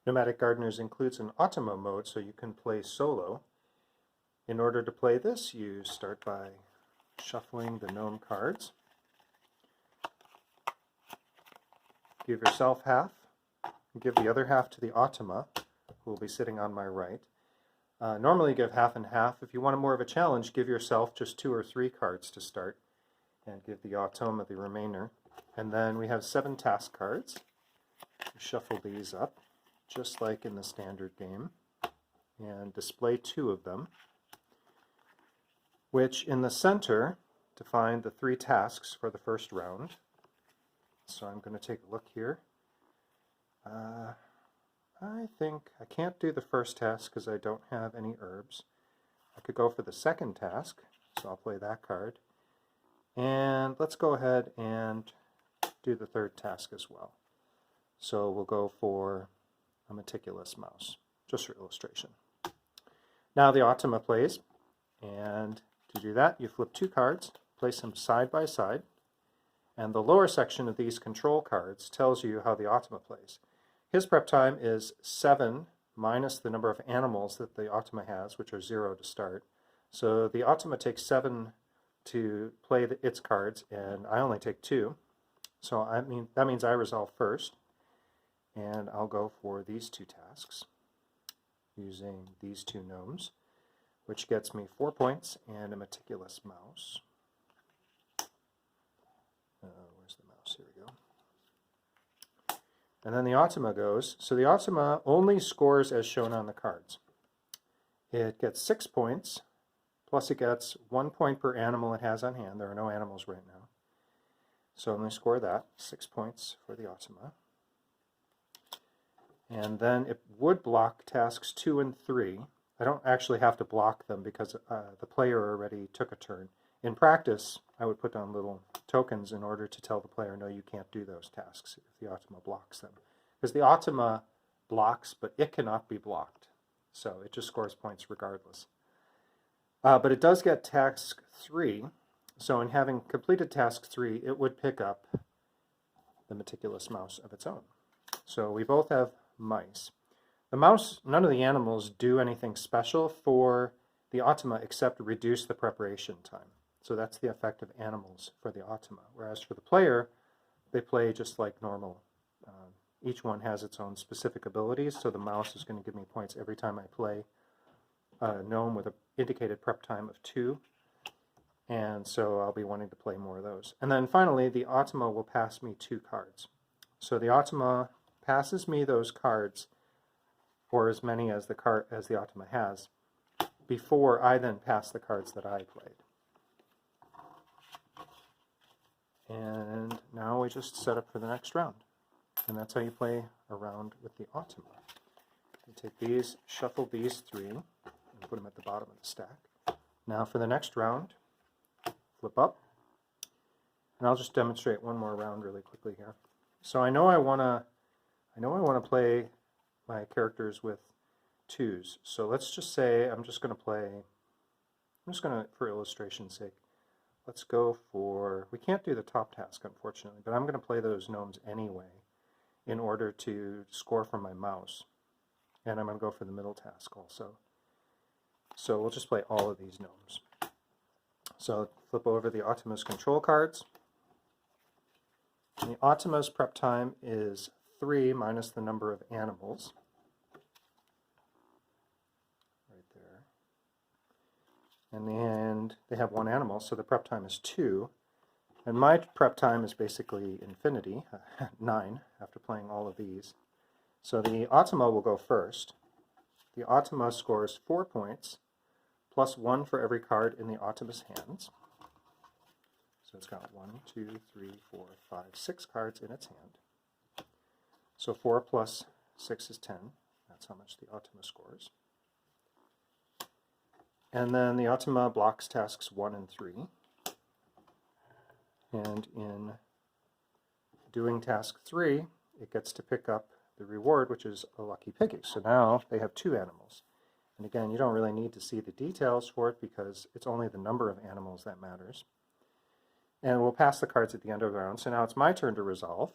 Gnomadic Gardeners includes an automa mode, so you can play solo. In order to play this, you start by shuffling the gnome cards. Give yourself half, give the other half to the automa, who will be sitting on my right. Normally give half and half. If you want more of a challenge, give yourself just 2 or 3 cards to start, and give the automa the remainder. And then we have 7 task cards. Shuffle these up, just like in the standard game, and display 2 of them, which in the center define the 3 tasks for the first round. So I'm going to take a look here. I think I can't do the first task because I don't have any herbs. I could go for the second task, so I'll play that card. And let's go ahead and do the third task as well. So we'll go for a meticulous mouse, just for illustration. Now the automa plays, and to do that you flip 2 cards, place them side by side, and the lower section of these control cards tells you how the automa plays. His prep time is 7 minus the number of animals that the automa has, which are 0 to start. So the automa takes 7 to play its cards, and I only take 2. So that means I resolve first, and I'll go for these 2 tasks using these 2 gnomes, which gets me 4 points and a meticulous mouse. Where's the mouse? Here we go. And then the automa goes. So the automa only scores as shown on the cards. It gets 6 points, plus it gets 1 point per animal it has on hand. There are no animals right now. So only score that, 6 points for the automa. And then it would block tasks 2 and 3. I don't actually have to block them because the player already took a turn. In practice, I would put down little tokens in order to tell the player, no, you can't do those tasks if the automa blocks them. Because the automa blocks, but it cannot be blocked. So it just scores points regardless. But it does get task 3. So in having completed task 3, it would pick up the meticulous mouse of its own. So we both have mice. The mouse, none of the animals do anything special for the automa except reduce the preparation time. So that's the effect of animals for the automa. Whereas for the player, they play just like normal. Each one has its own specific abilities, so the mouse is going to give me points every time I play a gnome with an indicated prep time of 2. And so I'll be wanting to play more of those. And then finally, the automa will pass me 2 cards. So the automa passes me those cards, or as many as the automa has, before I then pass the cards that I played. And now we just set up for the next round. And that's how you play a round with the automa. You take these, shuffle these 3, and put them at the bottom of the stack. Now for the next round, flip up. And I'll just demonstrate one more round really quickly here. So I know I want to play my characters with 2s. So let's just say for illustration's sake, let's go for, we can't do the top task unfortunately, but I'm going to play those gnomes anyway in order to score from my mouse. And I'm going to go for the middle task also. So we'll just play all of these gnomes. So flip over the automa's control cards. And the automa's prep time is 3 minus the number of animals. Right there. And they have 1 animal, so the prep time is 2. And my prep time is basically infinity, 9, after playing all of these. So the automa will go first. The automa scores 4 points, plus 1 for every card in the automa's hands. So it's got 1, 2, 3, 4, 5, 6 cards in its hand. So 4 plus 6 is 10. That's how much the automa scores. And then the automa blocks tasks 1 and 3. And in doing task 3, it gets to pick up the reward, which is a lucky piggy. So now they have 2 animals. And again, you don't really need to see the details for it because it's only the number of animals that matters. And we'll pass the cards at the end of the round. So now it's my turn to resolve.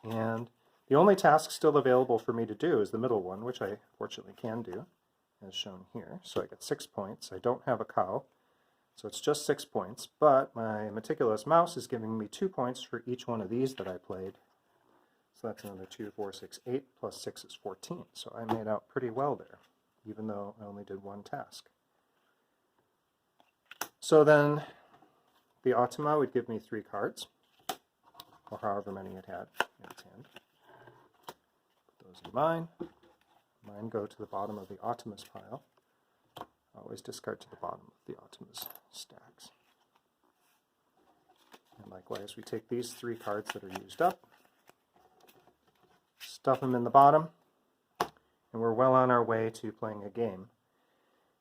And The only task still available for me to do is the middle one, which I fortunately can do, as shown here. So I get 6 points. I don't have a cow, so it's just 6 points, but my meticulous mouse is giving me 2 points for each one of these that I played. So that's another 2, 4, 6, 8, plus 6 is 14. So I made out pretty well there, even though I only did one task. So then the automa would give me 3 cards, or however many it had in its hand. Put those in mine. Mine go to the bottom of the automa's pile. Always discard to the bottom of the automa's stacks. And likewise, we take these 3 cards that are used up, stuff them in the bottom, and we're well on our way to playing a game.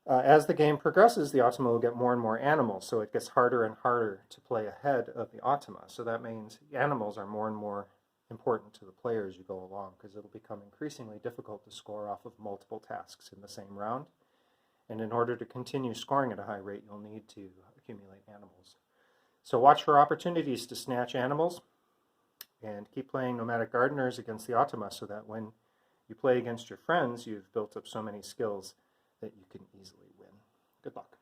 As the game progresses, the automa will get more and more animals, so it gets harder and harder to play ahead of the automa. So that means the animals are more and more important to the player as you go along, because it'll become increasingly difficult to score off of multiple tasks in the same round. And in order to continue scoring at a high rate, you'll need to accumulate animals. So watch for opportunities to snatch animals, and keep playing Nomadic Gardeners against the automa so that when you play against your friends, you've built up so many skills that you can easily win. Good luck.